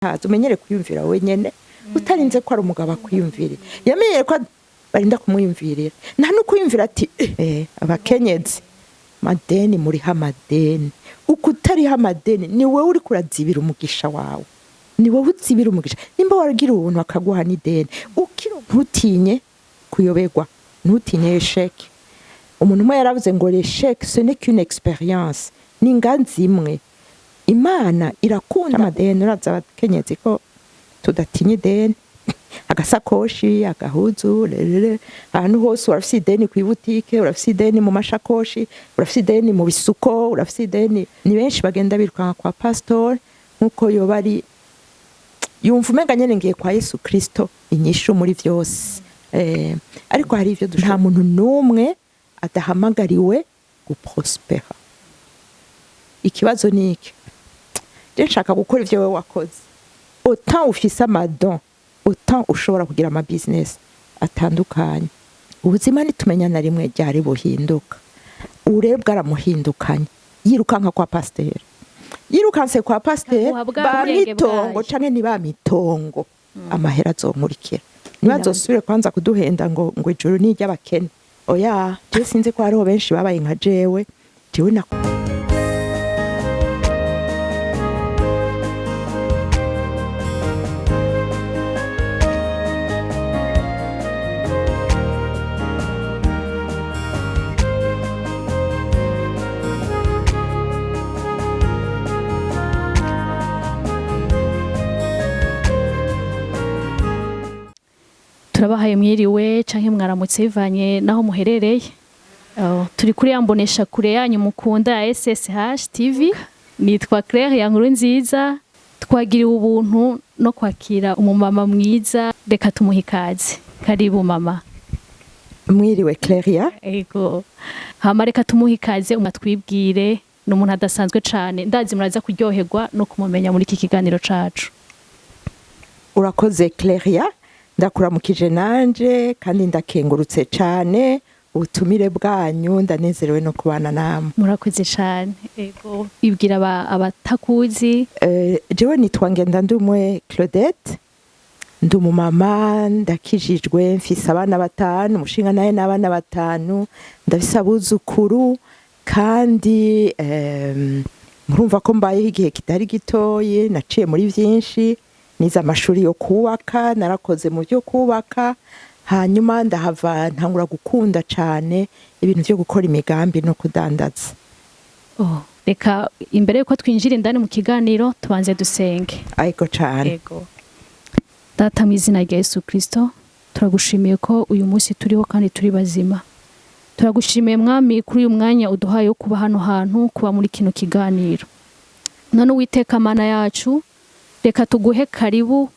haza umenyere kwiyumvira wenyene utarinze ko ari umugabo akwiyumvira yamenyere ko barinda kumwiyumvirira nta no kwiyumvira ati abakenyezi madeni muri hamadeni uko utari hamadeni ni wewe uri kurazibira umugisha wawe ni wowe uzibira umugisha nimba waragira ubuntu akaguha n'ideni ukiro ntutinye kuyoberwa ntutinye esheke umuntu umwe yaravuze ngo l'échec ce n'est qu'une expérience ni inganzi imwe Imana irakunda amadeni uraza abakenyezi ko tudatinye ideni agasakoshi agahuzu ahantu hose urafise ideni ku ibutike urafise ideni mu mashakoshi urafise ideni mu bisuko urafise ideni ni benshi bagenda birukanka kwa Pastoral nkuko yo bari yumva umenga nyene ngiye kwa Yesu Kristo inyishu muri vyose ariko hari ivyo nta muntu numwe adahamagariwe guprospera ikibazo niki nshaka gukora ivyo wewe wakoze autant ufise amadon autant ushobora kugira ama business atandukanye ubuzima nitumenya na rimwe ryari buhinduka urebwa aramuhindukanye yirukanka kwa Pasteur yirukanse kwa Pasteur bamitongo canke ni bamitongo amahera azomurikira nibazosubire kwanza kuduhenda ngo ijuru ni ry'abakene oya je sinzi ko hariho benshi babaye nka jewe na turabahaye mwiriwe canke mwaramutse bivanye naho muherereye turi kuri yambonesha kure yanyu mukunda ya SSH TV nitwa Clairia nkuru nziza twagiriwe ubuntu no kwakira umumama mwiza reka tumuhikaze karibu mama mwiriwe Clairia ego hama reka tumuhikaze umatwibwire n'umuntu adasanzwe cane ndazi muraza kuryoherwa no kumumenya muri iki kiganiro cacu urakoze Clairia ndakuramukije nanje kandi ndakengurutse cyane ubutumire bwanyu ndanezerewe no kubana namwe murakoze cyane ego ibwira abatakuzi jewe nitwa Ngendandumwe Claudette ndumumama ndakijijwe mfise abana batanu umushinga naye n'abana batanu ndafise abuzukuru kandi murumva ko mbaye igihe kitari gitoye naciye muri byinshi niza amashuri yo kubaka narakoze mu byo kubaka hanyuma ndahava ntangura gukunda cyane ibintu byo gukora imigambi no kudandaza reka imbere yuko twinjira indani mu kiganiro tubanze dusenge ayiko cyane yego data mu izina rya Yesu Kristo turagushimiye ko uyu munsi turiho kandi turi bazima turagushimiye mwami kuri uyu mwanya uduhaye wo kuba hano hantu kuba muri kino kiganiro none Uwiteka Mana yacu reka tuguhe karibu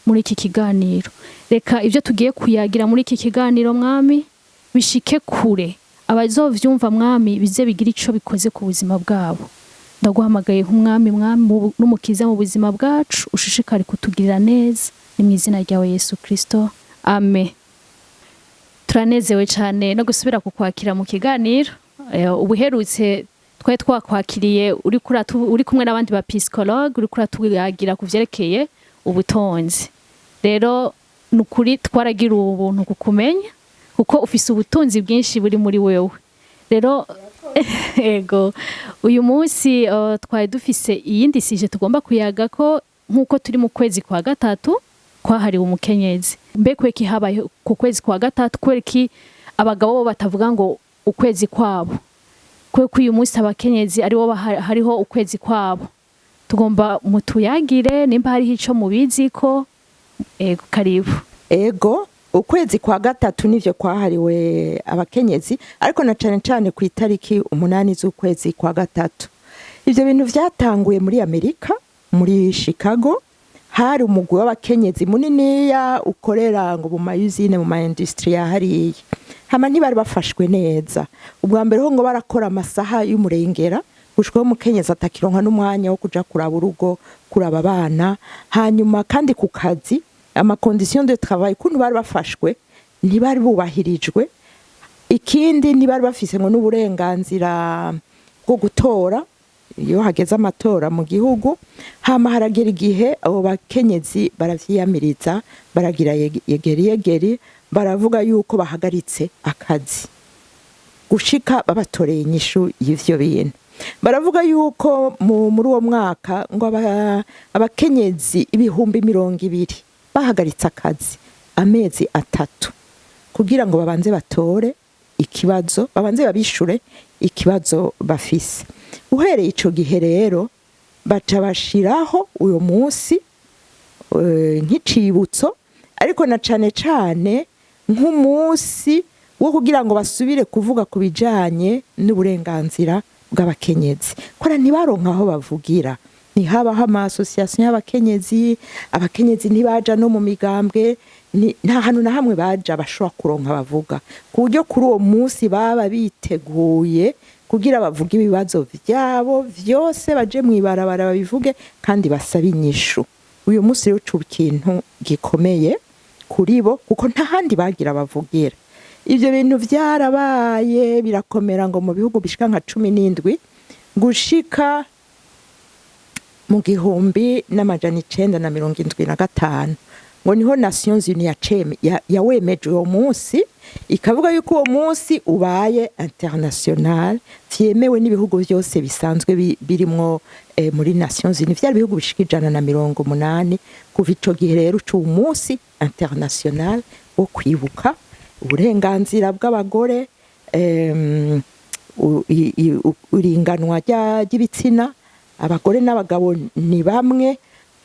muri iki kiganiro reka ibyo tugiye kuyagira muri iki kiganiro mwami bishike kure abazovyumva mwami bize bigira ico bikoze ku buzima bwabo ndaguhamagaye nk'umwami n'umukiza mu buzima bwacu ushishikari kutugirira neza ni mu izina ryawe Yesu Kristo amen turanezewe cyane no gusubira kukwakira mu kiganiro ubuherutse twari twakwakiriye uri kumwe n'abandi ba psychologue uri kuratuyagira kuvyerekeye ubutonzi rero nukuri twaragira ubuntu kukumenya kuko ufise ubutunzi bwinshi buri muri wewe rero ego uyu munsi twari dufise iyindi sije tugomba kuyaga ko nkuko turi mu kwezi kwa gatatu kwahariwe umukenyezi mbekwe ki habaye ku kwezi kwa gatatu kwereki abagabo bo batavuga ngo ukwezi kwabo ko uyu munsi abakenyezi ari wo hariho ukwezi kwabo tugomba mutuyagire nimba hari ico mubizi ko ego karibu ego ukwezi kwa gatatu nivyo kwahariwe abakenyezi ariko na cane ku itariki 8 z'ukwezi kwa gatatu ivyo bintu vyatanguye muri Amerika muri Chicago hari umugwi w'abakenyezi muniniya ukorera ngo mu mayuzine mu maindustrie yahariye hama ntibari bafashwe neza ubwa mbere ho ngo barakora amasaha y'umurengera gushwa umukenyezi atakironka n'umwanya wo kuja kuraba urugo kuraba abana hanyuma kandi ku kazi ama conditions de travail kuntu bari bafashwe ntibari bubahirijwe ikindi ntibari bafise ngo n'uburenganzira bwo gutora iyo hageze amatora mu gihugu, hama haragera igihe abo bakenyezi baravyiyamiriza, baragira yegeri baravuga yuko bahagaritse akazi gushika babatoreye inyishu y'ivyo bintu. Baravuga yuko muri uwo mwaka ngo abakenyezi 200,000 bahagaritse akazi amezi 3 kugira ngo babanze batore ikibazo, babanze babishure ikibazo bafise. Uhereye ico gihe rero baca bashiraho uyo munsi nk'icibutso, ariko na cane cane nk'umunsi wo kugira ngo basubire kuvuga ku bijanye n'uburenganzira bw'abakenyezi. Kora ntibaronka aho bavugira, ntihabaho ama-association y'abakenyezi, abakenyezi ntibaja no mu migambwe, nta hantu na hamwe baja bashobora kuronka bavuga, ku buryo kuri uwo munsi baba biteguye kugira bavuge ibibazo vyabo vyose, baje mw'ibarabara babivuge kandi basabe inyishu. Uyu munsi rero uca ikintu gikomeye kuri bo, kuko nta handi bagira bavugira. Ivyo bintu vyarabaye birakomera ngo mu bihugu bishika nka 17 gushika mu 1975 ngo niho Nations Unies yawemeje uwo munsi, ikavuga yuko uwo munsi ubaye international, vyemewe n'ibihugu byose bisanzwe birimwo muri Nations Unies. Vyari ibihugu bishika 180. Kuva ico gihe rero uca umunsi international wo kwibuka uburenganzira bw'abagore, uringanwa ry'ibitsina, abagore n'abagabo ni bamwe,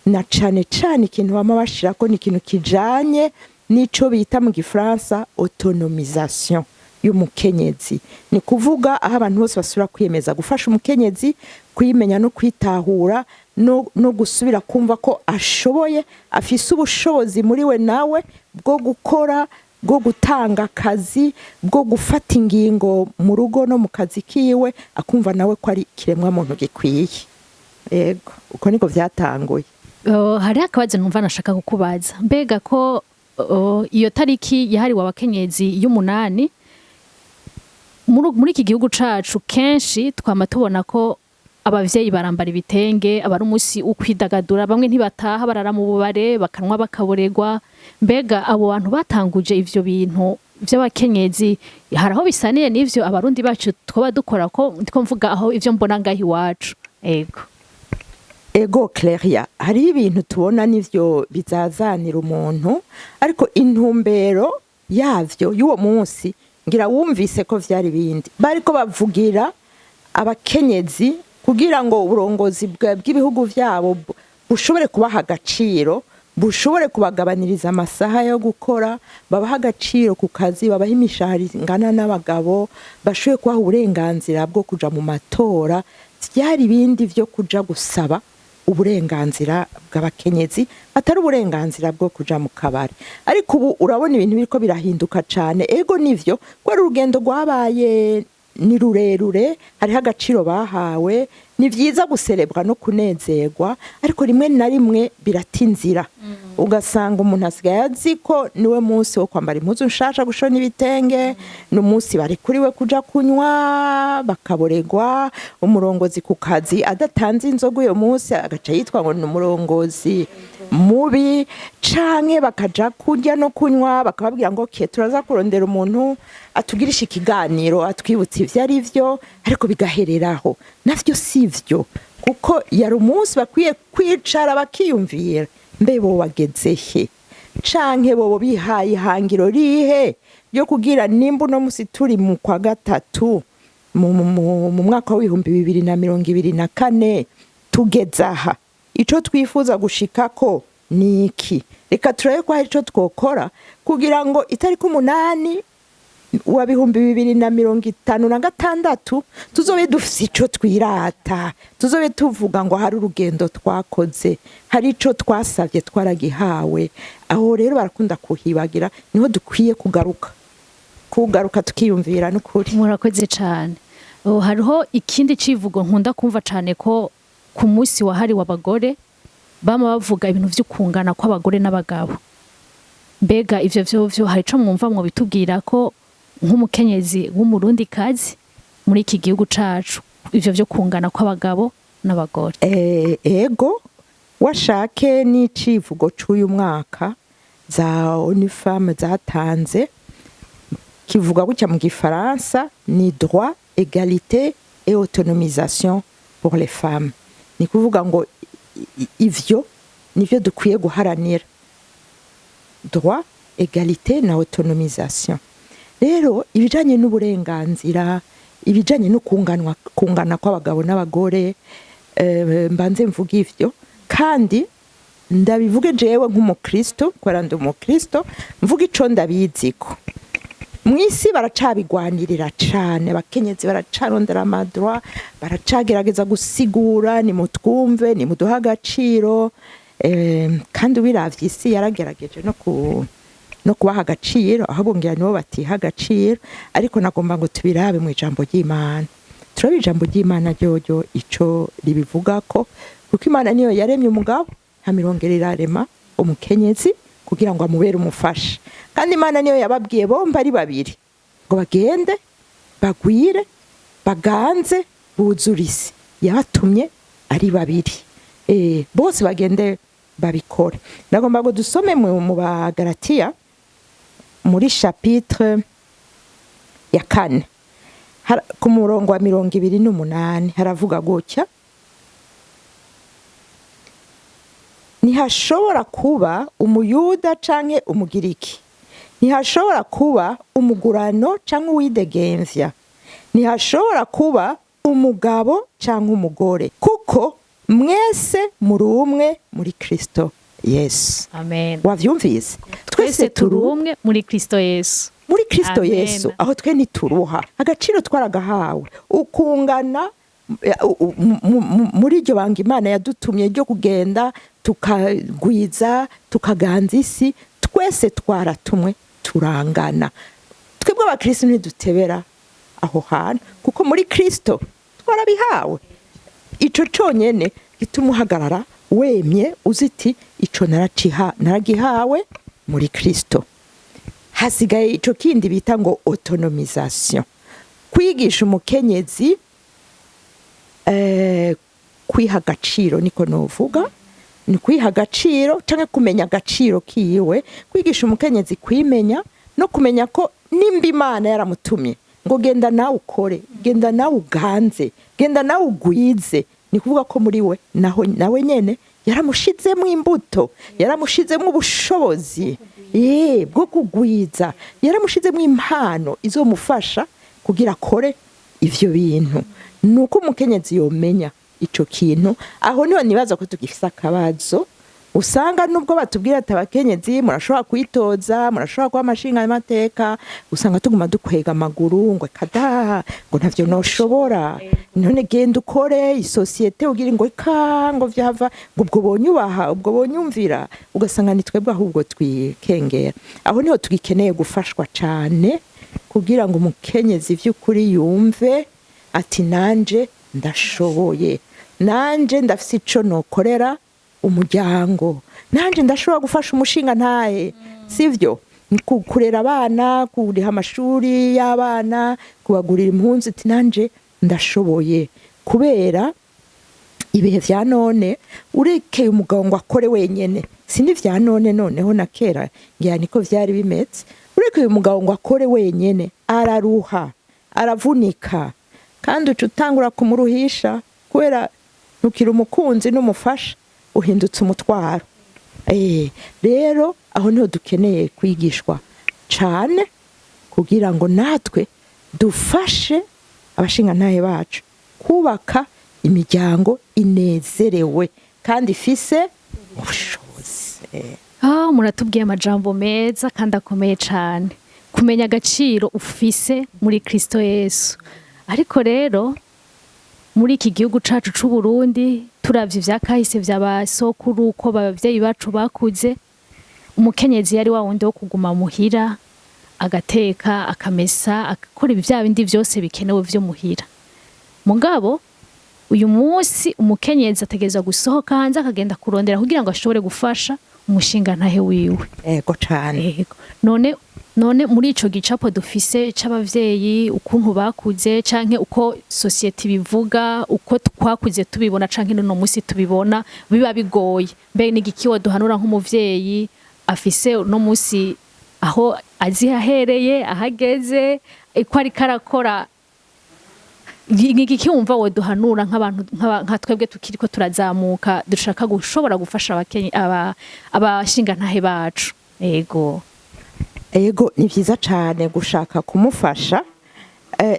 na cane cane ikintu bama bashirako ni ikintu kijanye n'ico bita mu gifaransa autonomisation y'umukenyezi. Ni kuvuga aho abantu bose basubira kwiyemeza gufasha umukenyezi kwimenya no kwitahura no gusubira kumva ko ashoboye, afise ubushobozi muri we nawe bwo gukora, bwo gutanga akazi, bwo gufata ingingo mu rugo no mu kazi kiwe, akumva nawe ko ari kiremwa muntu gikwiye. Ego uko niko vyatanguye. Hari akabazo numva nashaka kukubaza, mbega ko iyo tariki yahariwe abakenyezi y'umunani muri iki gihugu cacu, kenshi twama tubona ko abavyeyi barambara ibitenge, abari umunsi ukwidagadura, bamwe ntibataha barara mu bubare, bakanwa bakaboregwa. Mbega abo bantu batanguje ivyo bintu vy'abakenyezi, haraho bisaniye n'ivyo abarundi bacu twoba dukora, ko ndiko mvuga aho ivyo mbona ngaho iwacu. Ego Clairia, hari ibintu tubona n'ivyo bizazanira umuntu, ariko intumbero yavyo y'uwo munsi ngira wumvise ko vyari bindi. Bariko bavugira abakenyezi kugira ngo uburongozi bw'ibihugu vyabo bushobore kubaha agaciro, bushobore kubagabaniriza amasaha yo gukora, babaha agaciro ku kazi, babaha imishahara ingana n'abagabo, bashoboye kubaha uburenganzira bwo kuja mu matora. Vyari bindi vyo kuja gusaba uburenganzira bw'abakenyezi, atari uburenganzira bwo kuja mu kabari. Ariko ubu urabona ibintu biriko birahinduka cane. Ego nivyo ko urugendo rwabaye ni rurerure, hariho agaciro bahawe, ni vyiza guserebwa no kunezerwa, ariko rimwe na rimwe biratinzira. Ugasanga umuntu asigaye azi ko niwe munsi wo kwambara impuzu nshasha, gushona ibitenge, n'umunsi bari kuriwe kuja kunywa bakaboregwa. Umurongozi ku kazi adatanze inzoga uyo munsi agaca yitwa ngo ni umurongozi mubi, canke bakaja kurya no kunywa bakababwira ngo ke turaza kurondera umuntu atugirisha ikiganiro atwibutsa ivyo ari vyo, ariko bigahereraho. Navyo sivyo, kuko yari umunsi bakwiye kwicara bakiyumvira, mbe bo wageze he, canke bobo bihaye ihangiro rihe yo kugira nimba uno musi turi mu kwa gatatu mu mwaka wa 2024 tugeze aha, ico twifuza gushikako niki. Reka turabe ko hari ico twokora kugira ngo itariki 8 wa 2056 tuzobe dufise ico twirata, tuzobe tuvuga ngo hari urugendo twakoze, hari ico twasavye twaragihawe. Aho rero barakunda kuhibagira, niho dukwiye kugaruka tukiyumvira n'ukuri. Murakoze cyane. Hariho ikindi civugo nkunda kumva cyane, ko ku munsi wahariwe abagore bama bavuga ibintu vyo kungana kw'abagore n'abagabo. Mbega ivyo vyo hari ico mwumva mwo bitubwira ko nk'umukenyezi w'umurundi kazi muri iki gihugu cacu, ivyo vyo kungana kw'abagabo n'abagore. Ego washake n'icivugo c'uyu mwaka za ONU-Femmes zatanze kivuga gutya mu gifaransa ni droit, égalité et autonomisation pour les femmes. Ni kuvuga ngo ivyo nivyo dukwiye guharanira, droit, égalité na autonomisation. Rero ibijanye n'uburenganzira, ibijanye no kungana kw'abagabo n'abagore, mbanze mvuga ivyo kandi ndabivuge jewe nk'umukristo, kubera ndi umukristo, mvuga ico ndabiziko. Mwisi baracabigwanirira cane, abakenyezi baracarondera amadroit, baracagerageza gusigura, ni mutwumve, ni muduha agaciro, kandi wiravye isi yaragerageje no kubaha agaciro, ahubwo ngira nibo batiha agaciro, ariko nagomba ngo tubirabe mu ijambo ry'Imana. Turabe ijambo ry'Imana ryoyo ico ribivuga ko, kuko Imana niyo yaremye umugabo, ntamirongera irarema umukenyezi kugira ngo amubere umufasha. Kandi Imana niyo yababwiye bomba ari babiri ngo bagende bagwire baganze buzura isi, yabatumye ari babiri, bose bagende babikore. Nagomba ngo dusome mu Bagalatiya muri chapitre ya 4 ku murongo wa 28 haravuga gutya: ntihashobora kuba umuyuda canke umugiriki, ntihashobora kuba umugurano canke uwidegembya, ntihashobora kuba umugabo canke umugore, kuko mwese muri umwe muri Kristo Yesu. Amen. Wavyumvise? Twese turi umwe muri Kristo Yesu. Muri Kristo Amen. Yesu aho twe ntituruha, agaciro twaragahawe, ukungana muri iryo banga Imana yadutumye ryo kugenda tukagwiza tukaganza isi, twese twaratumwe turangana. Twebwe abakristo ntidutebera aho hantu, kuko muri Kristo twarabihawe. Ico conyene gituma uhagarara wemye uziti ico naragihawe muri Kristo. Hasigaye ico kindi bita ngo autonomisation, kwigisha umukenyezi kwiha agaciro, niko novuga, ni kwiha agaciro canke kumenya agaciro kiwe, kwigisha umukenyezi kwimenya no kumenya ko nimba Imana yaramutumye ngo genda nawe ukore, genda nawe uganze, genda nawe ugwize, ni kuvuga ko muri we nawe nyene yaramushizemo imbuto, yaramushizemo ubushobozi bwo kugwiza, yaramushizemo impano izomufasha kugira akore ivyo bintu. Nuko umukenyezi yomenya ico kintu. Aho niho nibaza ko tugifisa akabazo, usanga nubwo batubwira ati abakenyezi murashobora kwitoza, murashobora kuba amashinga y'amateka, usanga tuguma dukwega amaguru ngo kada ngo ntavyo noshobora, none genda ukore isosiyete ugira ngo ngo vyava ngo ubwo bonyubaha, ubwo bonyumvira, ugasanga ni twebwe ahubwo twikengera. Aho niho tugikeneye gufashwa cane kugira ngo umukenyezi vy'ukuri yumve ati nanje ndashoboye, nanje ndafise ico nokorera umuryango, nanje ndashobora gufasha umushinga ntahe, sivyo? Kurera abana, kuriha amashuri y'abana, kubagurira impunzi, ati nanje ndashoboye. Kubera ibihe vya none urekeye umugabo ngo akore wenyene, sini vya none noneho na kera ngira niko vyari bimeze. Urekeye umugabo ngo akore wenyene araruha, aravunika, kandi ucutangura kumuruhisha kubera ntukira umukunzi n'umufasha, uhindutse umutwaro. Rero aho niho dukeneye kwigishwa cane kugira ngo natwe dufashe abashinga ntahe bacu kubaka imiryango inezerewe kandi ifise ubushobozi. Muratubwiye amajambo meza kandi akomeye cane, kumenya agaciro ufise muri Kristo Yesu. Ariko rero muri iki gihugu cacu c'u Burundi turavye ivyakahise vy'abasokuru uko abavyeyi bacu bakuze, umukenyezi yari wa wundi wo kuguma muhira agateka, akamesa, akakora vya bindi vyose bikenewe vyo muhira. Mugabo uyu munsi umukenyezi ategerezwa gusohoka hanze akagenda kurondera kugira ngo ashobore gufasha umushinga ntahe wiwe. Ego cane. None none muri ico gicapo dufise c'abavyeyi ukuntu bakuze canke uko society bivuga uko twakuze tubibona canke no musi tubibona biba bigoye mbe nigikiwo duhanura nk'umuvyeyi afise no musi aho azihahereye ahageze iko ari karakora ngikiwumva wo duhanura nk'abantu nka twebwe tukiriko turazamuka dushaka gushobora gufasha abakenyi abashinga ntahe bacu ego ni vyiza cane gushaka kumufasha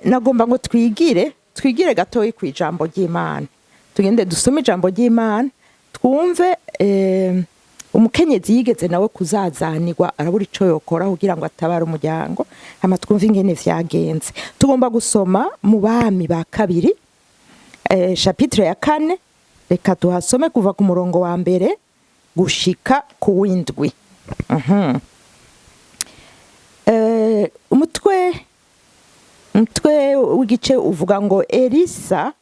nagomba ngo twigire gatoyi ku ijambo ry'Imana tugende dusome ijambo ry'Imana twumve umukenyezi yigeze nawe kuzazanirwa arabura ico yokora kugira ngo atabara umuryango hama twumve ingene vyagenze tugomba gusoma mu bami ba kabiri chapitre ya 4 reka tuhasome kuva ku murongo wa mbere gushika ku windwi umutwe w'igice uvuga ngo Elisa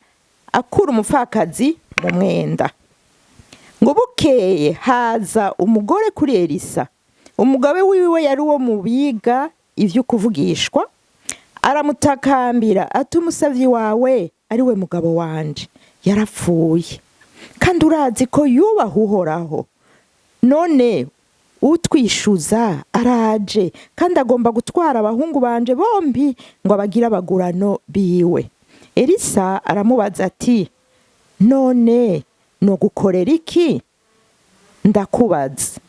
akura umupfakazi mu mwenda ngo bukeye haza umugore kuri Elisa umugabe wiwe yari uwo mu biga ivyo kuvugishwa aramutakambira ati umusavyi wawe ari we mugabo wanje yarapfuye kandi urazi ko yubaha Uhoraho none utwishuza araje kandi agomba gutwara abahungu banje bombi ngo abagira abagurano biwe Elisa aramubaza ati none no gukorera iki ndakubaza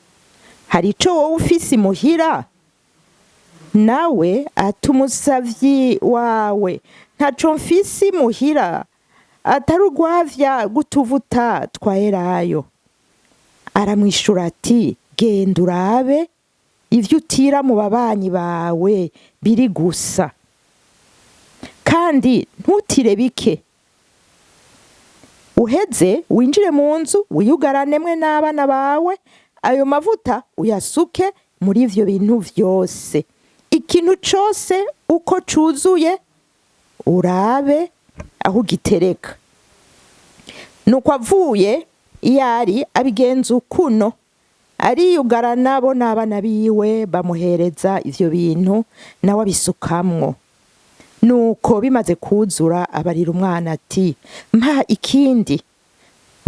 hari ico wowe ufise imuhira nawe ati umusavyi wawe ntaco mfise imuhira atari urwavya gutuvuta twa Elayo aramwishura ati genda urabe ivyo utira mu babanyi bawe biri gusa kandi ntutire bike uheze winjire mu nzu wiyugaranemwe n'abana bawe ayo mavuta uyasuke muri ivyo bintu vyose ikintu cose uko cuzuye urabe aho gitereka nuko avuye iyari abigenza ukuno ariyugarana bo n'abana biwe bamuhereza ivyo bintu nawe abisukamwo nuko bimaze kuzura abarira umwana ati mpa ikindi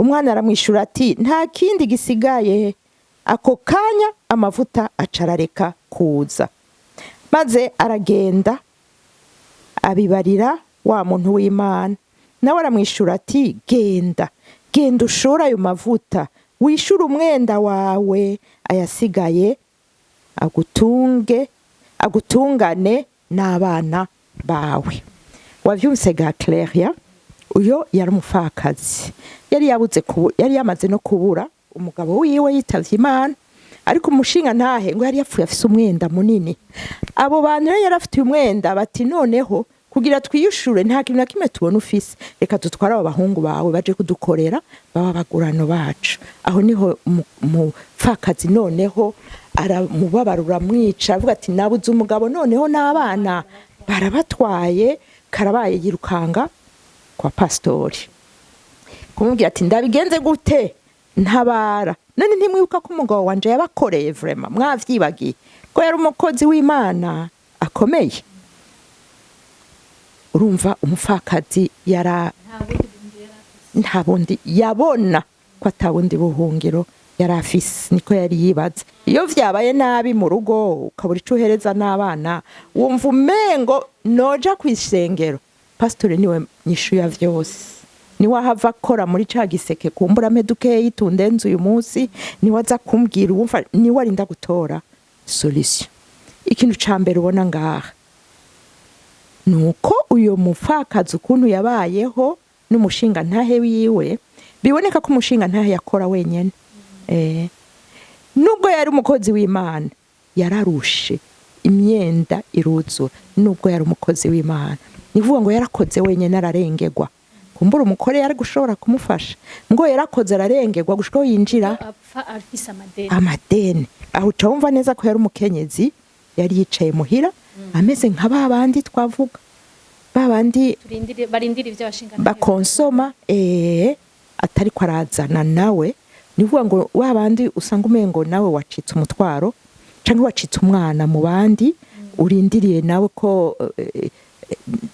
umwana aramwishura ati nta kindi gisigaye ako kanya amavuta acarareka kuza maze aragenda abibarira wa muntu w'Imana nawe aramwishura ati genda ushora ayo mavuta wishura umwenda wawe ayasigaye agutungane n'abana bawe wavyumse ga Clairia uyo yari umupfakazi yari yamaze no kubura umugabo wiwe yitavye Imana ariko umushinga ntahe ngo yari yapfuye afise umwenda munini abo bantu yari afite umwenda bati noneho kugira twiyushure nta kintu na kimwe tubona ufise reka dutwara abo bahungu bawe baje kudukorera baba bagurano bacu aho niho umupfakazi noneho aramubabarura mwica avuga ati nabuze umugabo noneho n'abana barabatwaye karabaye yirukanga kwa Pastoral kumubwira ati ndabigenze gute ntabara none ntimwibuka ko umugabo wanje yabakoreye vraiment mwavyibagiye ko yari umukozi w'Imana akomeye urumva umupfakazi nta bundi yabona ko atabundi buhungiro yari afise niko yari yibaza iyo vyabaye nabi mu rugo ukabura ico uhereza n'abana wumva umengo noja kw'isengero Pastoral niwe nyishu ya vyose niwe ahava akora muri ca giseke kumbura medukeyi tundenze uyu munsi niwe aza kumbwira uwumva niwe arinda gutora solution ikintu ca mbere ubona ngaha nuko uyo mupfakazi ukuntu yabayeho n'umushinga ntahe wiwe biboneka ko umushinga ntahe yakora wenyene nubwo yari umukozi w'Imana yararushe imyenda iruzura nubwo yari umukozi w'Imana nivuga ngo yarakoze wenyene ararengerwa kumbura umukore yari gushobora kumufasha ngo yarakoze ararengerwa gushika yinjira amadeni aho ucumva neza ko yari umukenyezi yari yicaye muhira ameze nka babandi twavuga babandi barindira ivyo bashinga bakonsoma atari ko arazana nawe nivuga ngo wabandi usanga umengo nawe wacitse umutwaro canke wacitse umwana mu bandi urindiriye nawe ko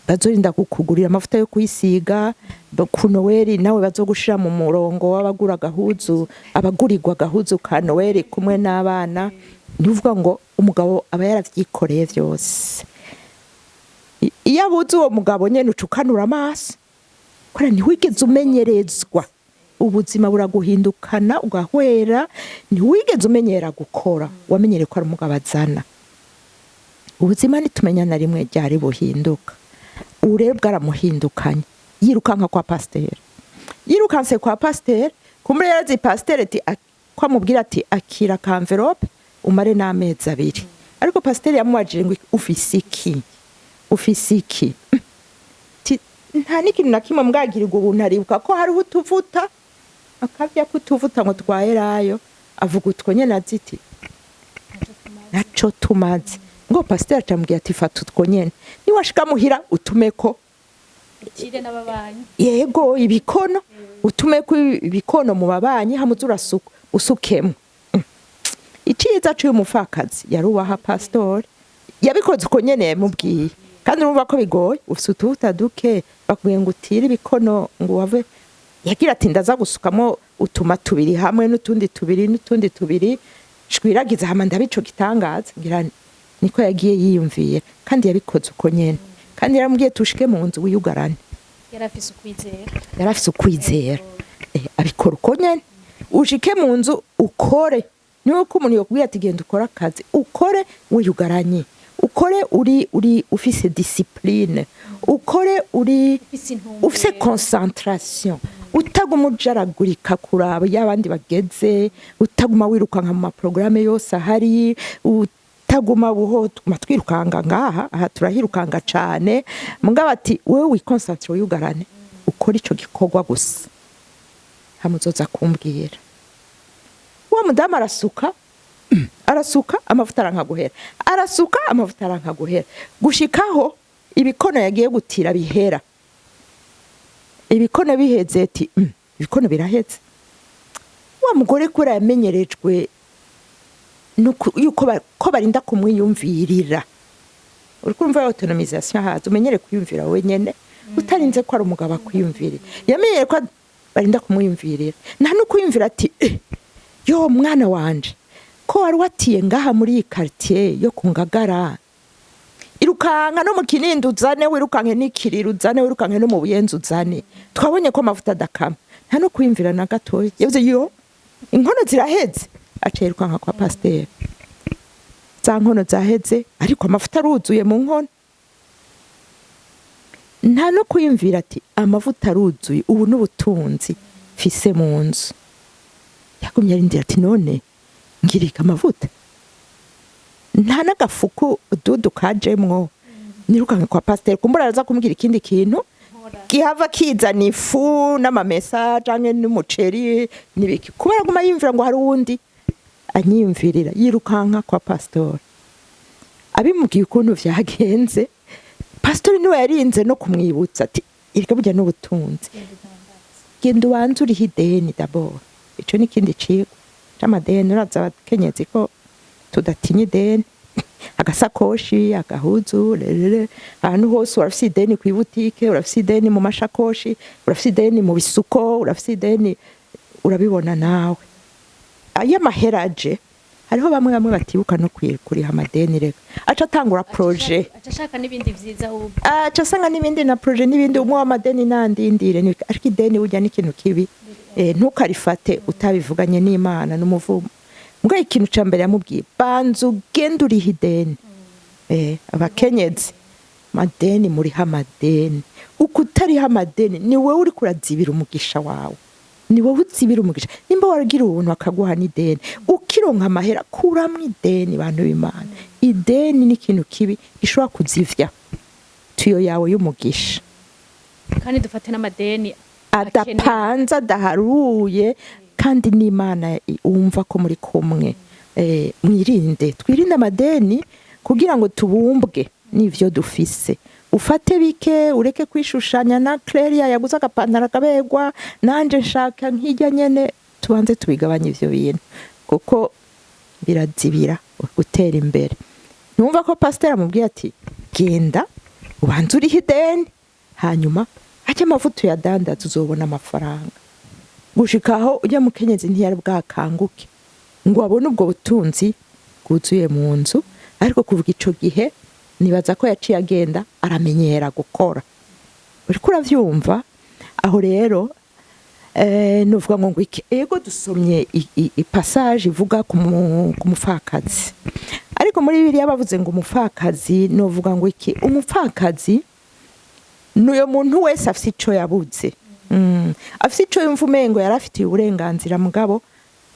bazorinda kukugurira amavuta yo kwisiga ku Noel nawe bazogushira mu murongo w'abagura gahuzu abagurirwa gahuzu ka Noel kumwe n'abana nivuga ngo umugabo aba yaravyikoreye vyose iyo abuze uwo mugabo nyene ucukanura amaso kora ntiwigeze umenyerezwa ubuzima buraguhindukana ugahwera ntiwigeze umenyera gukora wamenyere ko ari umugabo azana ubuzima nitumenya na rimwe ryari buhinduka urebe bwaramuhindukanye yirukanka kwa pasteur yirukanse kwa pasteur kumure yarazi pasteur ati kwamubwira ati akira ka envelope umare n'amezi 2 ariko pasteur yamubajije ngo ufise iki nta n'ikintu na kimwe mbwagirirwa ubu ntaribuka ko hariho utuvuta akavya kutuvuta ngo twaherayo avuga utwo nyene aziti naco tumaze ngo pasteur acambwiye ati fata utwo nyene niwashika muhira utumeko ikire n'ababanyi yego ibikono utumeko ibikono mu babanyi hamuzura usukemo iciza cyo umufakazi yarubaha pastor yabikoze uko nyene mubwiye kandi urumva ko bigoye ufite utuvuta duke bakubwiye ngo utire ibikono ngo wave yagira ati ndaza gusukamo utuma tubiri hamwe n'utundi tubiri shwiragiza hama ndabico gitangaza ngira niko yagiye yiyumviye kandi yabikoze uko nyene kandi yaramubwiye tushike mu nzu wiyugarane yarafise ukwizera abikora uko nyene ushike mu nzu ukore niyo ko umuntu yokubwiye ati genda ukora akazi ukore wiyugaranye ukore uri ufise discipline ukore uri ufise concentration utaguma ujaragurika kuraba y'abandi bageze utaguma wirukanka mu maprograme yose ahari utaguma buho twirukanga ngaha aha turahirukanga cane mugabo ati wewe wiconcentre uyugarane ukora ico gikorwa gusa hamuzoza kumbwira wa mudamu arasuka amavuta arankaguhera arasuka amavuta arankaguhera gushikaho ibikono yagiye gutira bihera ibikono biheze ati ibikono biraheze wa mugore kuri yamenyerejwe yuko ko barinda kumwiyumvirira urikumva autonomisation hazo umenyere kwiyumvira wenyene utarinze ko ari umugabo akwiyumvirira yamenyere ko barinda kumwiyumvirira nta no kwiyumvira ati yo mwana wanje ko wari watiye ngaha muri iyi quartier yo kungagara irukanka no mu kinindi uzane wirukanke n'ikiriro uzane wirukanke no mu buyenzi uzane twabonye ko amavuta adakama nta no kwiyumvira na gatoya yavuze yo inkono ziraheze acirukanka kwa pasteur za nkono zaheze ariko amavuta aruzuye mu nkono nta no kwiyumvira ati amavuta aruzuye ubu n'ubutunzi fise mu nzu yagumye arindira ati none ngirika amavuta nta n'agafuku dudu kajemwo nirukanka kwa pasteur kumbura araza kumbwira ikindi kintu gihava kizana ifu n'amamesa canke n'umuceri nibiki kubera guma yimvira ngo hari uwundi anyimvirira yirukanka kwa pasteur abimubwiye ukuntu vyagenze pasteur niwe yarinze no kumwibutsa ati irika burya n'ubutunzi genda ubanze uriho ideni d'abord ico n'ikindi cigwa c'amadeni uraza abakenyezi ko tudatinya ideni agasakoshi agahuzu rere ahantu hose urafise ideni ku ibutike urafise ideni mu mashakoshi urafise ideni mu bisuko urafise ideni urabibona nawe ayo maheraje hariho bamwe batibuka no kuriha amadeni reka aca atangura projet acashaka n'ibindi vyiza ubu aca asanga n'ibindi na projet n'ibindi umwe w'amadeni nandindire ariko ideni burya n'ikintu kibi ntukarifate utabivuganye n'Imana n'umuvumo mbwa ikintu ca mbere yamubwiye banza ugenda uriha ideni abakenyezi madeni muriha amadeni uko utariha amadeni ni wewe uri kurazibira umugisha wawe ni wowe uzibira umugisha nimba waragira ubuntu akaguha n'ideni ukironka amahera kuramwe ideni bantu b'Imana ideni ni ikintu kibi gishobora kuzivya tuyo yawe y'umugisha kandi dufate n'amadeni adapanza adaharuye kandi n'Imana umva ko muri kumwe mwirinde twirinde amadeni kugira ngo tubumbwe n'ivyo dufise ufate bike ureke kwishushanya na Clairia yaguze agapantara kabegwa nanje nshaka nkijya nyene tubanze tubigabanya ivyo bintu kuko birazibira gutera imbere numva ko pasiteri amubwiye ati genda ubanza uriho ideni hanyuma hajya amavuta uyadandaza uzobona amafaranga. Gushika aho ujya mukenyezi ntiyari bwakanguke ngo abone ubwo butunzi bwuzuye mu nzu, ariko kuvuga ico gihe nibaza ko yaciye agenda aramenyera gukora. Uriko uravyumva? Aho rero nuvuga ngo ego dusomye passage ivuga ku mupfakazi, ariko muri Bibiliya bavuze ngo umupfakazi novuga ngo umupfakazi nuyo muntu wese afite ico yabuze, afite ico yumva umengo yarafitiye uburenganzira mugabo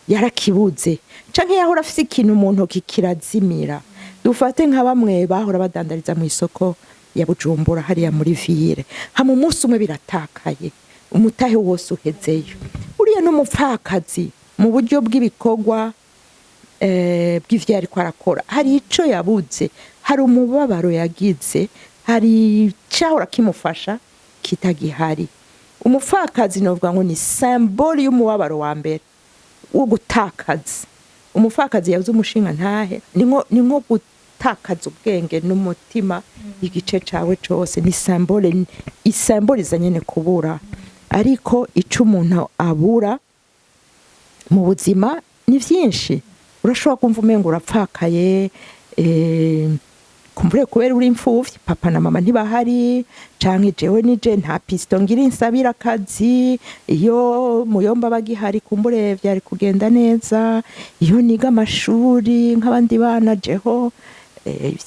yarakibuze, canke yahora afite ikintu umuntu kikirazimira. Dufate nka bamwe bahora badandariza mu isoko ya Bujumbura hariya muri ville, hama umunsi umwe biratakaye, umutahe wose uhezeyo. Uriya n'umupfakazi mu buryo bw'ibikorwa bw'ivyo ariko arakora, hari ico yabuze, hari umubabaro yagize, hari cyahora kimufasha kitagihari. Umupfakazi novuga ngo ni symbole y'umubabaro wa mbere wo gutakaza. Umupfakazi yabuze umushinga ntahe, ni nko gutakaza ubwenge n'umutima, igice cawe cose ni symbole, isymboliza nyene kubura. Ariko ico umuntu abura mu buzima ni vyinshi. Urashobora kumva umengo urapfakaye, kumbure kubera uri imfuvyi, papa na mama ntibahari, canke jewe nije nta pisto ngira insabira akazi, iyo muyomba bagihari kumbure vyari kugenda neza, iyo niga amashuri nk'abandi bana jeho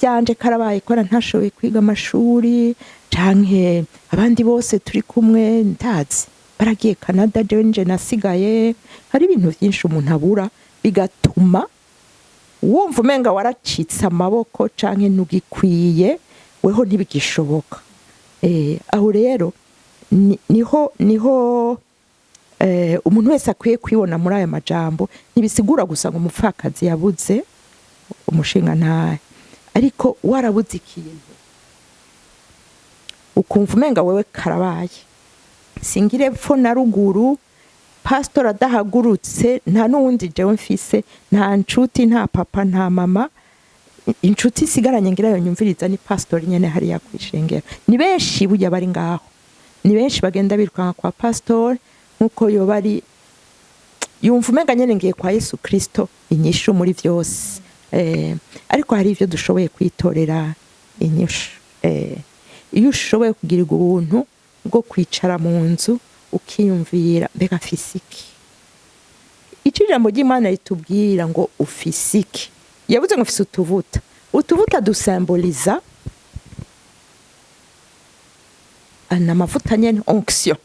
vyanje karabaye ko ntashoboye kwiga amashuri, canke abandi bose turi kumwe ndazi baragiye Canada, jewe nje nasigaye. Hari ibintu vyinshi umuntu abura bigatuma wumva umenga waracitse amaboko canke ntugikwiye, weho ntibigishoboka. Aho rero niho umuntu wese akwiye kwibona muri aya majambo. Ntibisigura gusa ngo umupfakazi yabuze umushinga ntahe, ariko warabuze ikintu ukumva umenga wewe karabaye, singire pfo na ruguru, Pastoral adahagurutse, nta n'uwundi jewe mfise, nta nshuti, nta papa, nta mama. Inshuti isigaranye ngira yo nyumviriza ni Pastoral nyene hariya kwishengera. Ni benshi burya bari ngaho, ni benshi bagenda birukanka kwa Pastoral nkuko yo bari yumva umenga nyene ngiye kwa Yesu Kristo inyishu muri vyose. Ariko hari ivyo dushoboye kwitorera inyishu. Iyo ushoboye kugirirwa ubuntu bwo kwicara mu nzu ukiyumvira mbega fisiki, ijambo ry'Imana ritubwira ngo ufisiki. Yavuze ngo ufise utuvuta dusymboliza amavuta nyene, onction.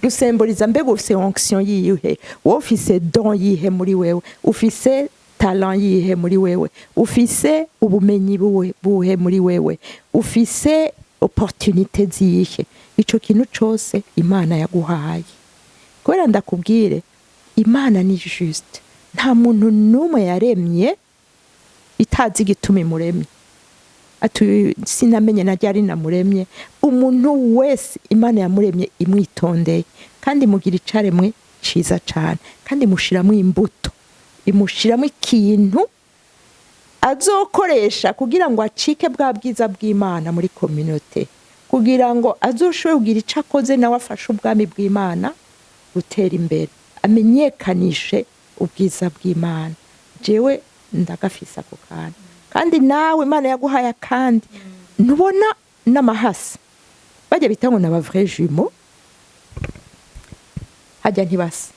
Dusymboliza mbega ufise onction yihe, wowe ufise don yihe muri wewe, ufise talent yihe muri wewe, ufise ubumenyi buhe muri wewe, ufise opportunité zihe. Ico kintu cose Imana yaguhaye. Kubera ndakubwire Imana ni juste, nta muntu numwe yaremye itazi igituma imuremye. Ati sinamenye na ryari namuremye. Umuntu wese Imana yamuremye imwitondeye, kandi mugira icaremwe ciza cane, kandi mushiramo imbuto, imushiramo ikintu azokoresha kugira ngo acike bwa bwiza bw'Imana muri community, kugira ngo azoshobe kugira ico akoze nawe afashe ubwami bw'Imana gutera imbere, amenyekanishe ubwiza bw'Imana. Jewe ndagafisa ako kana, kandi nawe Imana yaguhaye kandi ntubona n'amahasa bajya bitango na ba vrai jumeaux, hajya ntibasa,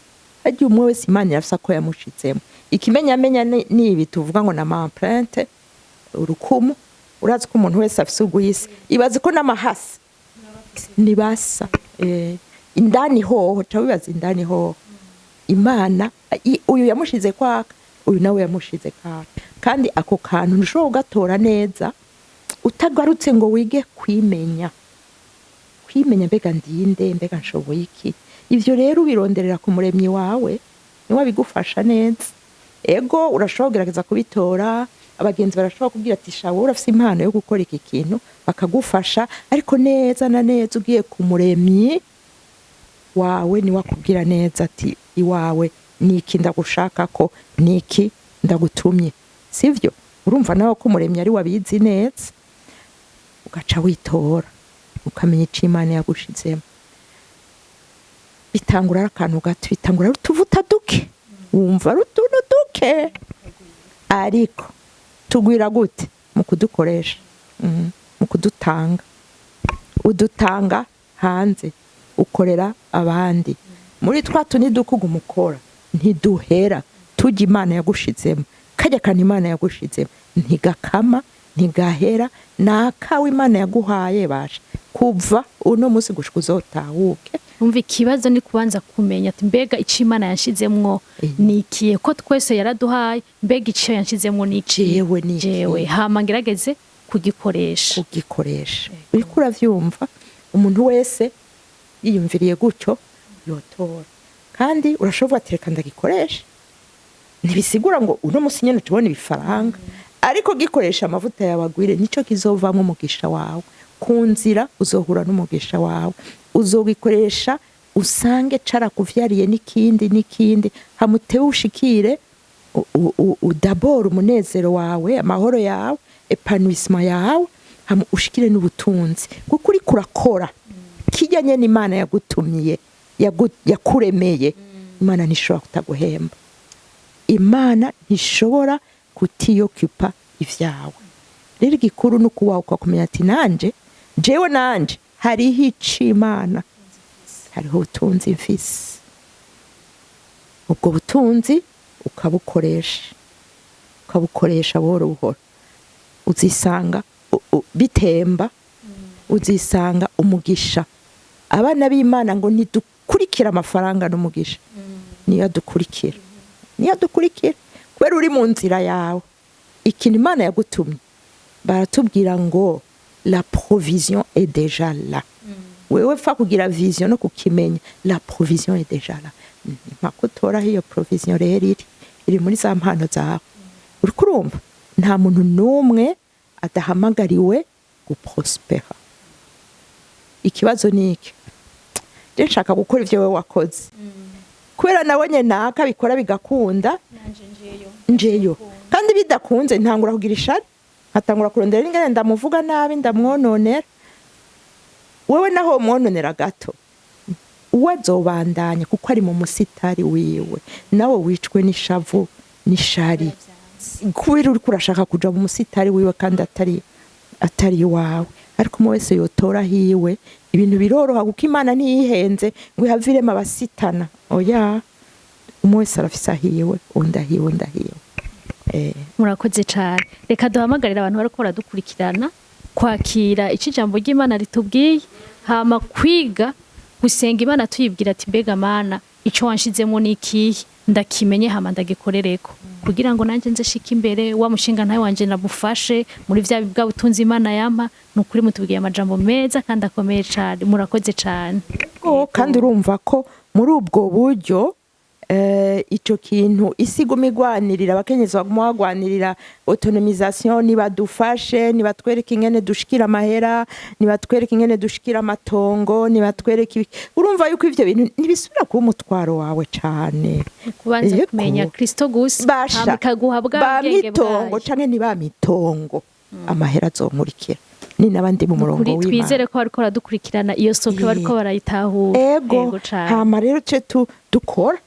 hajya umwe wese Imana yafisa ko yamushitsemo. Ikimenyamenya ni ibi tuvuga ngo na empreinte, urukumu. Urazi ko umuntu wese afise ugwise, ibaze ko n'amahasa nibasa. Indani hoho tabibaza, indani hoho Imana uyu yamushize kwaka, uyu nawe yamushize kaka, kandi ako kantu ntushobora kugatora neza utagarutse ngo wige kwimenya mbega ndinde, mbega nshoboye iki. Ivyo rero ubironderera ku muremyi wawe niwe bigufasha neza. Ego urashobora kugerageza kubitora, abagenzi barashobora kubwira ati shawo urafise impano yo gukora iki kintu bakagufasha, ariko neza na neza ugiye ku muremyi wawe ni wakubwira neza ati iwawe niki ndagushaka ko, niki ndagutumye, sivyo? urumva nawe ko umuremyi ari wabizi neza ugaca witora ukamenya ico Imana yagushizemo bitangura akantu gato bitangura utuvuta duke wumva rutuntu duke ariko tugwira gute mu kudukoresha mu kudutanga udutanga hanze ukorera abandi muri twa tuni dukuga umukora ntiduhera tujya Imana yagushizemo kajya kandi Imana yagushizemo ntigakama ntigahera nakawe Imana yaguhaye basha kuva uno munsi gushika uzotahuke umva ikibazo ni kubanza kumenya ati mbega ico Imana yanshizemwo nikiye ko twese yaraduhaye mbega ico yanshizemwo nikiye jewe hama ngerageze kugikoresha uriko uravyumva umuntu wese yiyumviriye gutyo yotora kandi urashobora atereka ndagikoresha ntibisigura ngo uno munsi nyene tubone ibifaranga ariko gikoresha amavuta yabagwire nico kizovamwo umugisha wawe kunzira uzohura n'umugisha wawe uzogikoresha usange carakuvyariye n'ikindi hamutewe ushikire udabora umunezero wawe amahoro yawe epanouissement yawe ushikire n'ubutunzi kuko uri kurakora kijyanye n'Imana yagutumye yakuremeye Imana ntishobora kutaguhemba Imana ntishobora kutiyokupa ivyawe rero igikuru nukuwa ukakumenya ati jewe nanje hariho ico Imana hariho ubutunzi mfise ubwo butunzi ukabukoresha buhoro buhoro uzisanga bitemba uzisanga umugisha abana b'Imana ngo ntidukurikira amafaranga n'umugisha niyo dukurikira kubera uri mu nzira yawe ikintu Imana yagutumye baratubwira ngo la provision est déjà là wewe fa kugira vision no kukimenya la provision est déjà là makutora hiyo provision rero iri muri za mpano zawe uri kurumva nta muntu numwe adahamagariwe guprospera ikibazo niki je nshaka gukora ivyo wewe wakoze kubera nabonye naka bikora bigakunda njeyo kandi bidakunze ntangura kugira ishari hatangura kurondera ingene ndamuvuga nabi ndamwononera wewe naho mwononera gato uwazobandanya kuko ari mu musitari wiwe nawe wicwe n'ishavu n'ishari kubera uri kurashaka kuja mu musitari wiwe kandi atari wawe ariko mu wese yotora hiwe ibintu biroroha kuko Imana ntiyihenze ngo ihaviremo abasitana oya umwese arafisa hiwe undahiwe murakoze cyane reka duhamagarira abantu bariko baradukurikirana kwakira ico ijambo ry'Imana ritubwiye hama kwiga gusenga Imana tuyibwira ati mbega Mana ico wanshizemo nikihe ndakimenye hama ndagikorereko kugira ngo nanje nze shika imbere wa mushinga ntawe wanje nabufashe muri vya bwa butunzi Imana yampa nukuri mutubwiye amajambo meza kandi akomeye cyane murakoze cyane kandi urumva ko muri ubwo buryo ico kintu isigumigwanirira abakenyezi bagumwagwanirira autonomisation nibadufashe nibatwereka ingene dushikira amahera nibatwereka ingene dushikira amatongo nibatwereka urumva yuko ivyo bintu nibisubira kuba umutwaro wawe cane kubanza kumenya Kristo gusa amikaguha bwabwenge bwawe canke niba mitongo amahera azonkurikira ni nabandi mu murongo w'Imana twizere ko bariko baradukurikirana iyo soko bariko barayitahura ego hama rero ce dukora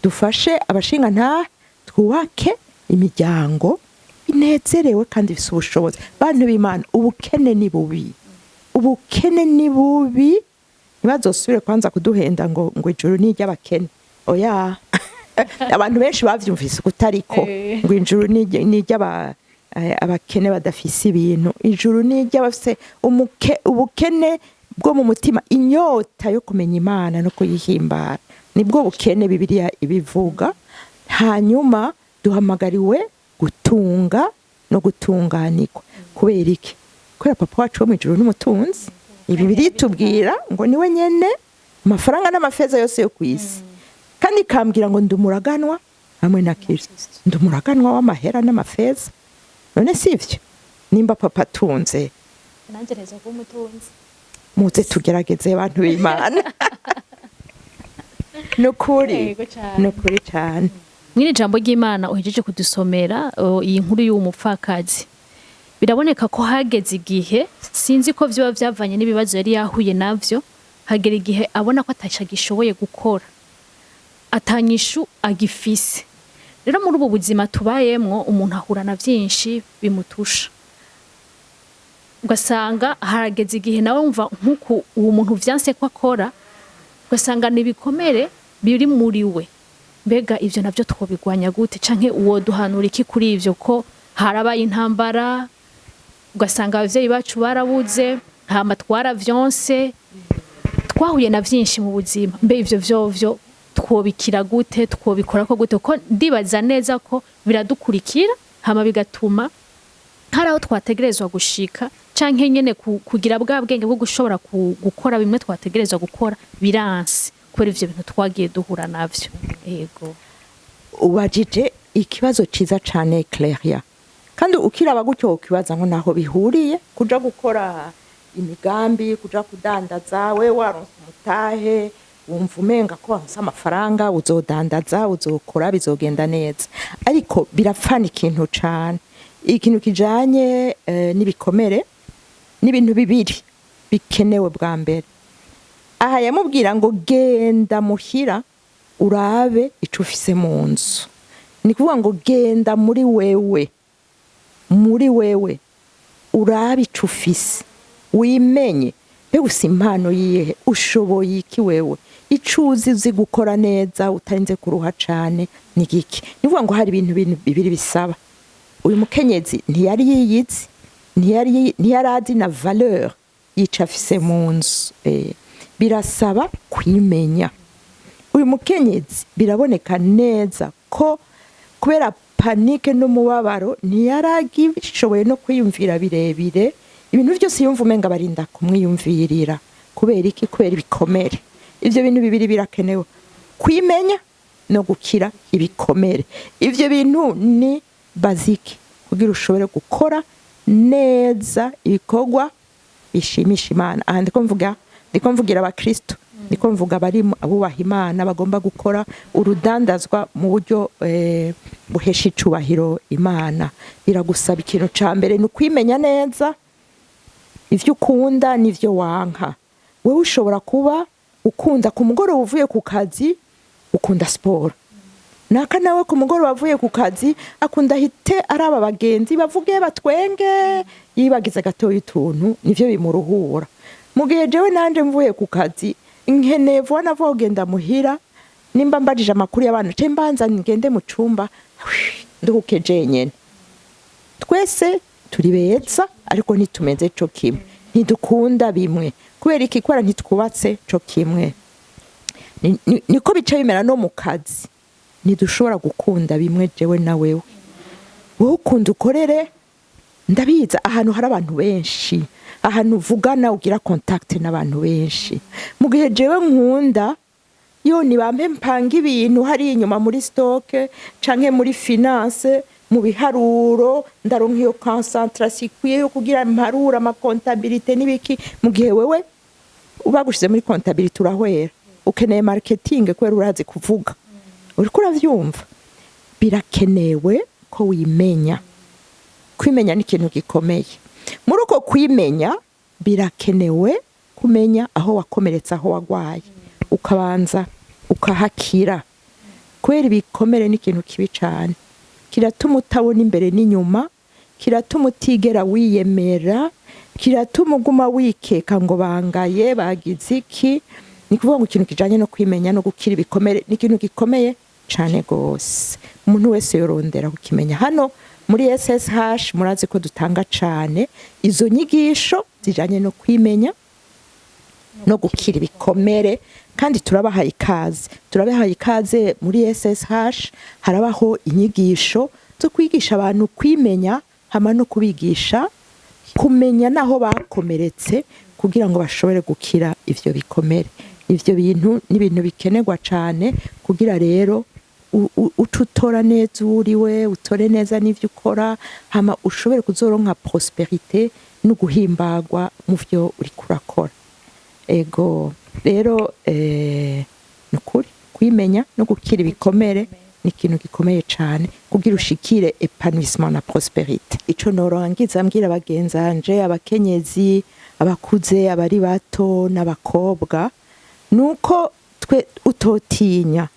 dufashe abashinga nta twubake imiryango inezerewe kandi bifite ubushobozi bantu b'Imana ubukene ni bubi ntibazosubire kwanza kuduhenda ngo ijuru ni iry'abakene oya abantu benshi bavyumvise kutariko ngo ijuru ni iry'abakene badafise ibintu ijuru ni iry'abafise ubukene bwo mu mutima inyota yo kumenya Imana no kuyihimbara nibwo bukene Bibiliya ibivuga hanyuma duhamagariwe gutunga no gutunganirwa kubera iki kubera papa wacu wo mu ijuru n'umutunzi Bibiliya itubwira ngo niwe nyene amafaranga n'amafeza yose yo kwisi kandi kambwira ngo ndumuraganwa hamwe na Kristo ndumuraganwa w'amahera n'amafeza none sivyo nimba papa atunze nanje neza ko umutunzi muze tugerageze abantu b'Imana nukuri cyane mwiri jambo ry'Imana uhejeje kudusomera iyi nkuru y'umupfakazi biraboneka ko hageze igihe sinzi ko vyo byavanye n'ibibazo yari yahuye navyo hagera igihe abona ko atashagishoboye gukora atanyishu agifise rero muri ubu buzima tubayemwo umuntu ahura na byinshi bimutusha ugasanga harageze igihe nawe wumva nkuko uwo muntu vyanse ko akora ugasanga nibikomere biri muri we mbega ivyo navyo twobigwanya gute canke uwo duhanura iki kuri ivyo ko harabaye intambara ugasanga abavyeyi bacu barabuze hama twaravyonse twahuye na vyinshi mu buzima mbe ivyo vyovyo twobikira gute twobikora ko gute ko ndibaza neza ko biradukurikira hama bigatuma hari aho twategerezwa gushika canke nyene kugira bwa bwenge bwo gushobora gukora bimwe twategerezwa gukora biranse kubera ivyo bintu twagiye duhura navyo yego ubajije ikibazo ciza cane Clairia kandi ukiraba gutyo ukibaza ngo naho bihuriye kuja gukora imigambi kuja kudandaza we waronse umutahe wumva umenga ko waronse amafaranga uzodandaza uzokora bizogenda neza ariko birapfana ikintu cane ikintu kijanye n'ibikomere n'ibintu bibiri bikenewe bwa mbere aha yamubwira ngo genda muhira urabe ico ufise mu nzu ni kuvuga ngo genda muri wewe urabe ico ufise wimenye mbega usi impano yihe ushoboye iki wewe icuzi uzi gukora neza utarinze kuruha cane ni giki ni kuvuga ngo hari ibintu bibiri bisaba uyu mukenyezi ntiyari yiyizi ntiyarazi na valeur yica afise mu nzu birasaba kwimenya uyu mukenyezi biraboneka neza ko kubera panike n'umubabaro ntiyaragishoboye no kwiyumvira birebire ibintu byose yumva umenga barinda kumwiyumvirira kubera iki kubera ibikomere ivyo bintu bibiri birakenewe kwimenya no gukira ibikomere ivyo bintu ni basique kugira ushobore gukora neza ibikorwa bishimisha Imana aha ndiko mvugira abakristo ndiko mvuga bari abubaha Imana bagomba gukora urudandazwa mu buryo buhesha icubahiro Imana biragusaba ikintu ca mbere ni kwimenya neza ivyo ukunda n'ivyo wanka wewe ushobora kuba ukunda ku mugoroba uvuye ku kazi ukunda sport naka nawe ku mugoroba bavuye ku kazi akunda hite araba bagenzi bavuge batwenge yibagiza gatoya utuntu nivyo bimuruhura mu gihe jewe nanje mvuye ku kazi nkeneye vuba nava kugenda muhira nimba mbajije amakuru y'abana ce mbanza ngende mu cumba nduhuke nyene twese turi beza ariko ntitumeze co kimwe ntidukunda bimwe kubera iki kwara ntitwubatse co kimwe niko bica bimera no mu kazi ntidushobora gukunda bimwe jewe na wewe ukunda ukorere ndabiza ahantu hari abantu benshi ahantu uvugana ugira contact n'abantu benshi mu gihe jewe nkunda yo nibampe mpanga ibintu hari inyuma muri stock canke muri finance mu biharuro ndaronka iyo concentration ikwiye yo kugira imparura ama comptabilité n'ibiki mu gihe wewe ubagushize muri comptabilité urahwera ukeneye marketing kwera urazi kuvuga uriko uravyumva birakenewe ko wimenya kwimenya ni ikintu gikomeye muri uko kwimenya birakenewe kumenya aho wakomeretsa aho wagwaye ukabanza ukahakira kwera ibikomere ni ikintu kibi cane kiratuma utabona imbere n'inyuma kiratuma utigera wiyemera kiratuma uguma wikeka ngo bangaye bagize iki ni kuvuga ngo ikintu kijanye no kwimenya no gukira ibikomere ni ikintu gikomeye cane gose umuntu wese yorondera kukimenya hano muri SSH murazi ko dutanga cane izo nyigisho zijanye no kwimenya no gukira ibikomere kandi turabahaye ikaze muri SSH harabaho inyigisho zo kwigisha abantu kwimenya hama no kubigisha kumenya naho bakomeretse kugira ngo bashobore gukira ivyo bikomere ivyo bintu ni ibintu bikenerwa cane kugira rero ututora neza uriwe utore neza n'ivyo ukora hama ushobore kuzoronka prosperité no guhimbagwa mu vyo uri kurakora ego rero nukuri kwimenya no gukira ibikomere ni ikintu gikomeye cyane kugira ushikire épanouissement na prospérité. Ico norangiza mbwira bagenzanje abakenyezi abakuze abari bato n'abakobwa nuko twe utotinya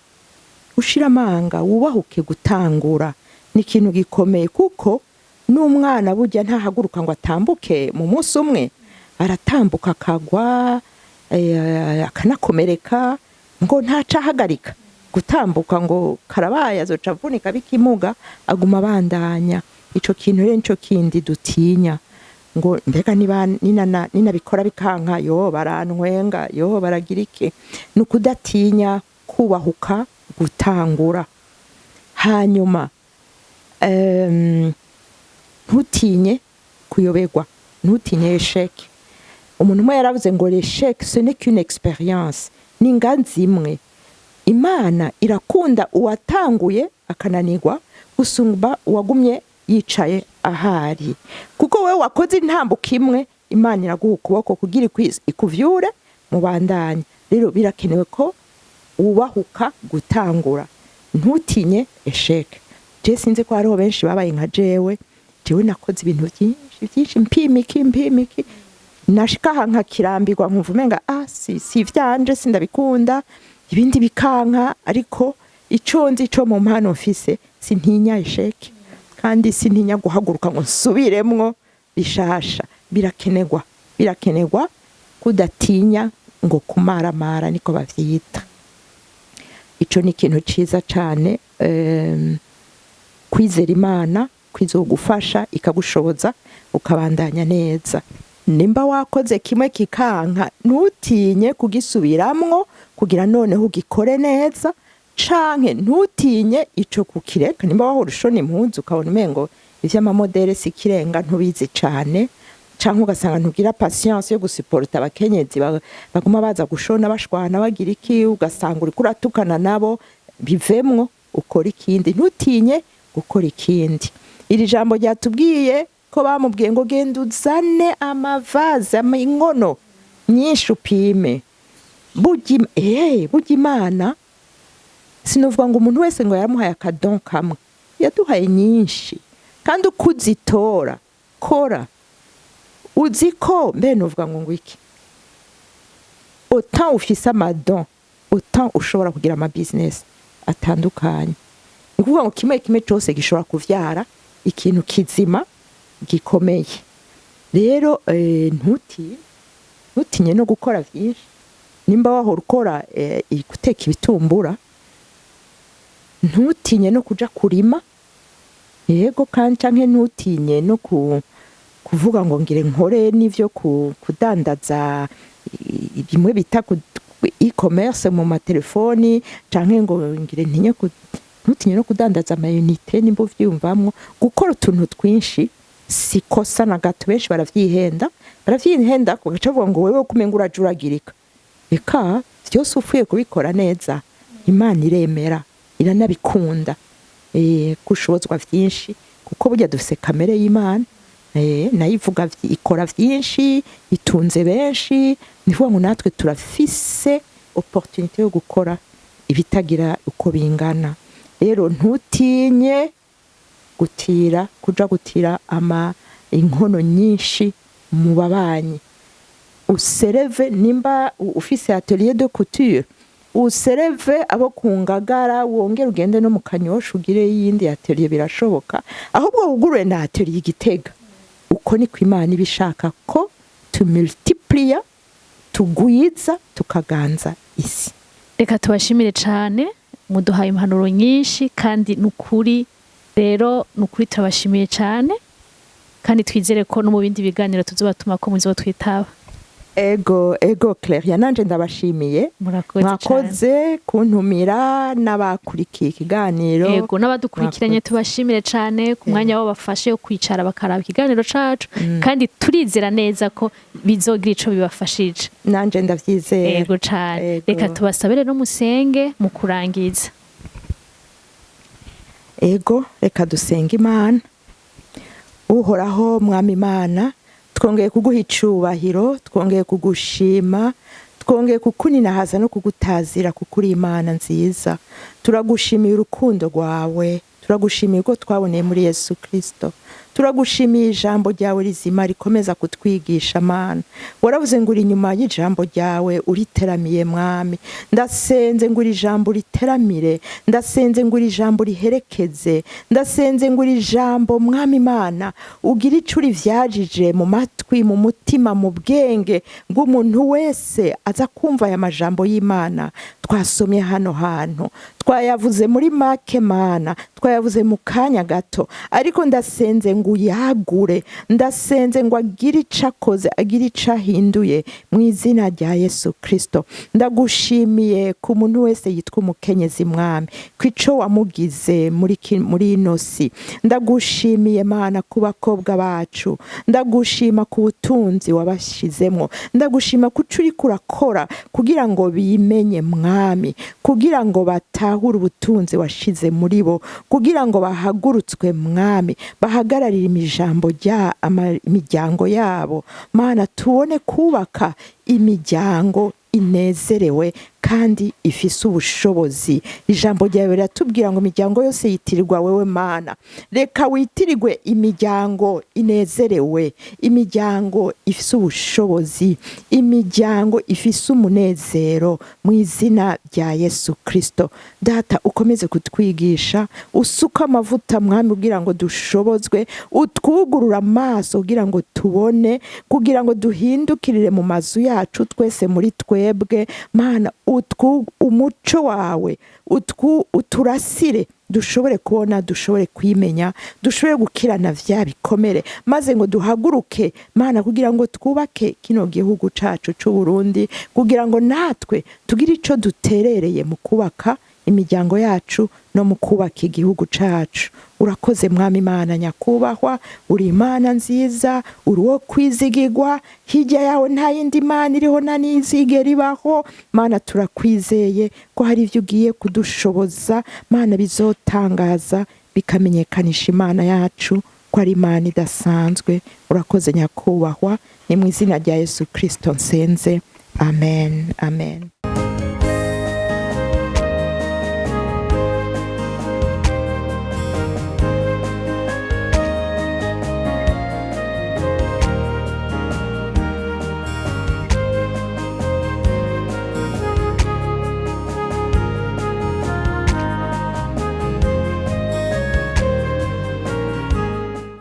ushira amanga wubahuke gutangura ni ikintu gikomeye kuko n'umwana burya ntahaguruka ngo atambuke mu munsi umwe aratambuka akagwa akanakomereka ngo ntacahagarika gutambuka ngo karabaye azoca avunika bikimuga aguma bandanya. Ico kintu rero nico kindi dutinya ngo mbega nina bikora bikanka yo barantwenga yo baragira iki nukudatinya kubahuka gutangura. Hanyuma ntutinye kuyoberwa ntutinye échec. Umuntu umwe yaravuze ngo l'échec ce n'est qu'une expérience ni inganzi imwe. Imana irakunda uwatanguye akananirwa gusumba uwagumye yicaye ahari kuko wewe wakoze intambuka imwe Imana iraguha ukuboko kugira ikuvyure mu bandanya. Rero birakenewe ko ubahuka gutangura ntutinye échec. Je sinze ko hariho benshi babaye nka jewe nakoze ibintu byinshi mpimiki nashika nka kirambirwa nkuvumenga si vyanje sindabikunda ibindi bikanka ariko ico nzi co mu mpano mfise sintinya échec kandi sintinya guhaguruka ngo nsubiremwo bishasha. Birakenegwa kudatinya ngo kumaramara niko bavyita. Ico ni ikintu ciza cane kwizera Imana kwizogufasha ikagushoboza ukabandanya neza. Nimba wakoze kimwe kikanka ntutinye kugisubiramwo kugira noneho ugikore neza canke ntutinye ico kukireka. Nimba wahora ushona impunzu ukabona umengo ivy'amamodere sikirenga ntubizi cane canke ugasanga ntugira patience yo gusuporta abakenyezi baguma baza gushona bashwana bagira iki ugasanga uri kuratukana nabo bivemwo ukora ikindi ntutinye gukora ikindi. Iri jambo ryatubwiye ko bamubwiye ngo genda uzane amavaze inkono nyinshi upime burya Imana sinovuga ngo umuntu wese ngo yaramuhaye akadon kamwe yaduhaye nyinshi kandi ukuzitora kora uziko mbe novuga ngo iki autant ufise amadon autant ushobora kugira ama business atandukanye. Ni kuvuga ngo kimwe cyose gishobora kuvyara ikintu kizima gikomeye. Rero ntutinye no gukora vyinshi. Nimba wahora ukora guteka ibitumbura ntutinye no kuja kurima yego kandi canke ntutinye no kuvuga ngo ngire nkore n'ivyo kudandaza bimwe bita e-commerce mu matelefoni canke ngo ngire ntutinye no kudandaza amayunite nimba uvyumvamwo gukora utuntu twinshi sikosa na gato. Benshi baravyihenda kugaca bavuga ngo wewe kumenga urajuragirika. Eka vyose ufuye kubikora neza Imana iremera iranabikunda kushobozwa vyinshi kuko burya dufise kamere y'Imana nayivuga ikora vyinshi itunze benshi. Nivuga ngo natwe turafise opportunité yo gukora ibitagira uko bingana. Rero ntutinye kuja gutira inkono nyinshi mu babanyi. Usereve nimba ufise atelier de couture usereve abo kungagara wongera ugende no mu Kanyosha ugire yindi atelier birashoboka. Ahubwo ugurure na atelier Gitega. Uko ni kw'Imana ibishaka ko tumultiplier tugwiza tukaganza isi. Reka tubashimire cane muduhaye impanuro nyinshi kandi nukuri rero nukuri turabashimiye cane kandi twizere ko no mu bindi biganiro tuzobatuma ko muzotwitaba. Ego Clairia nanje ndabashimiye mwakoze kuntumira n'abakurikiye ikiganiro. Ego n'abadukurikiranye tubashimire cane ku mwanya wabo bafashe yo kwicara bakaraba ikiganiro cacu kandi turizera neza ko bizogira ico bibafashije. Nanje ndavyizera. Ego cane. Reka tubasabire no musenge mu kurangiza. Ego reka dusenga Imana. Uhoraho mwami Imana twongeye kuguha icubahiro twongeye kugushima twongeye kukuninahaza no kugutazira kuko uri Imana nziza. Turagushimiye urukundo rwawe, turagushimiye ko twaboneye muri Yesu Kristo, turagushimiye ijambo ryawe rizima rikomeza kutwigisha Mana. Waravuze ngo uri inyuma y'ijambo ryawe uriteramiye Mwami. Ndasenze ngo iri jambo riteramire, ndasenze ngo iri jambo riherekeze, ndasenze ngo iri jambo Mwami Imana ugira ico urivyajije mu matwi, mu mutima, mu bwenge bw'umuntu wese aza kumva aya majambo y'Imana twasomye hano hantu. Twayavuze muri make Mana, twayavuze mu kanya gato, ariko ndasenze ngo uyagure, ndasenze ngo agire ico akoze, agire ico ahinduye mu izina rya Yesu Kristo. Ndagushimiye ku muntu wese yitwa umukenyezi Mwami, kwico wamugize muri ino si. Ndagushimiye Mana ku bakobwa bacu, ndagushima ku butunzi wabashizemwo, ndagushima ku curi kurakora kugira ngo bimenye Mwami, kugira ngo batahure ubutunzi washize muri bo, kugira ngo bahagurutswe Mwami, bahagararira imiryango yabo. Mana, tubone kubaka imiryango inezerewe kandi ifise ubushobozi. Ijambo ryawe riratubwira ngo imiryango yose yitirirwa wewe Mana. Reka witirirwe imiryango inezerewe, imiryango ifise ubushobozi, imiryango ifise umunezero mu izina rya Yesu Kristo. Data, ukomeze kutwigisha, usuka amavuta Mwami kugira ngo dushobozwe, utwugurura amaso kugira ngo tubone, kugira ngo duhindukirire mu mazu yacu twese muri twebwe Mana. Umuco wawe uturasire, dushobore kubona, dushobore kwimenya, dushobore gukirana vya bikomere, maze ngo duhaguruke Mana kugira ngo twubake kino gihugu cacu c'u Burundi, kugira ngo natwe tugire ico duterereye mu kubaka imiryango yacu no mu kubaka igihugu cacu. Urakoze Mwami Imana nyakubahwa, uri Imana nziza, uri wo kwizigirwa, hirya yawe nta yindi Mana iriho na nizigera ibaho. Mana, turakwizeye ko hari ivyo ugiye kudushoboza Mana, bizotangaza bikamenyekanisha Imana yacu ko ari Imana idasanzwe. Urakoze nyakubahwa, ni mu izina rya Yesu Kristo nsenze, amen, amen.